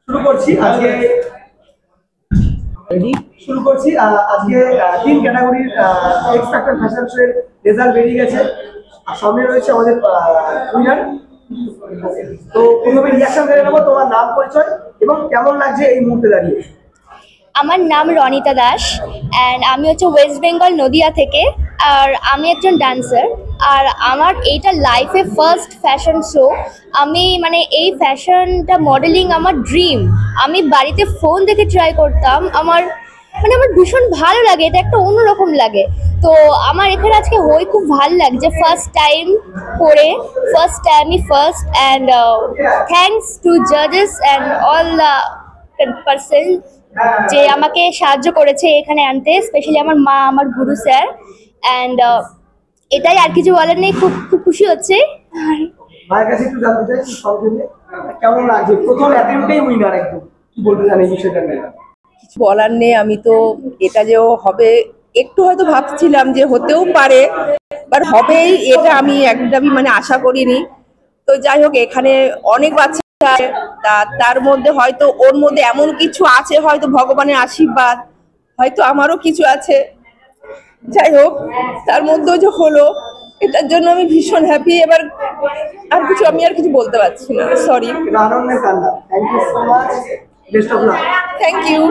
শুরু করছি আজকে শুরু করছি আজকে তিন ক্যাটাগরির এক্স ফ্যাক্টর ফ্যাশন শো এর রেজাল্ট বেরিয়ে গেছে আর সামনে রয়েছে আমাদের উইনার। তো প্রথমে রিঅ্যাকশন জেনে নেবো, তোমার নাম পরিচয় এবং কেমন লাগছে এই মুহূর্তে দাঁড়িয়ে। আমার নাম রনিতা দাস অ্যান্ড আমি হচ্ছে ওয়েস্ট বেঙ্গল নদিয়া থেকে, আর আমি একজন ডান্সার। আর আমার এইটা লাইফে ফার্স্ট ফ্যাশন শো। আমি মানে এই ফ্যাশনটা মডেলিং আমার ড্রিম। আমি বাড়িতে ফোন দেখে ট্রাই করতাম, আমার ভীষণ ভালো লাগে, এটা একটা অন্যরকম লাগে। তো আমার এখানে আজকে খুব ভালো লাগছে, ফার্স্ট টাইম করে, ফার্স্ট টাইমই ফার্স্ট। অ্যান্ড থ্যাংকস টু জাজেস অ্যান্ড অল দ্য পার্সন যে আমাকে সাহায্য করেছে এখানে আনতে, স্পেশালি আমার মা, আমার গুরু স্যার। অ্যান্ড এটাই, আর কিছু বলার নেই, খুব খুব খুশি হচ্ছে। মায়ের কাছে একটু জানতে চাই সংক্ষেপে কেমন লাগছে, প্রথম অ্যাটেম্পটেই উইনার, একদম কি বলতে চান এই বিষয়টা নিয়ে? কিছু বলার নেই, আমি তো এটা যে হবে একটু হয়তো ভাবছিলাম যে হতেও পারে, বাট হবেই এটা আমি একদমই আশা করিনি। তো যাই হোক, এখানে অনেক বাচ্চা আছে, তার মধ্যে হয়তো ওর মধ্যে এমন কিছু আছে, হয়তো ভগবানের আশীর্বাদ, হয়তো আমারও কিছু আছে। যাই হোক, তার মধ্যেও যে হলো, এটার জন্য আমি ভীষণ হ্যাপি। এবার আমি আর কিছু বলতে পারছি না, সরি। আনন্দের কান্না। Thank you so much, best of luck. Thank you.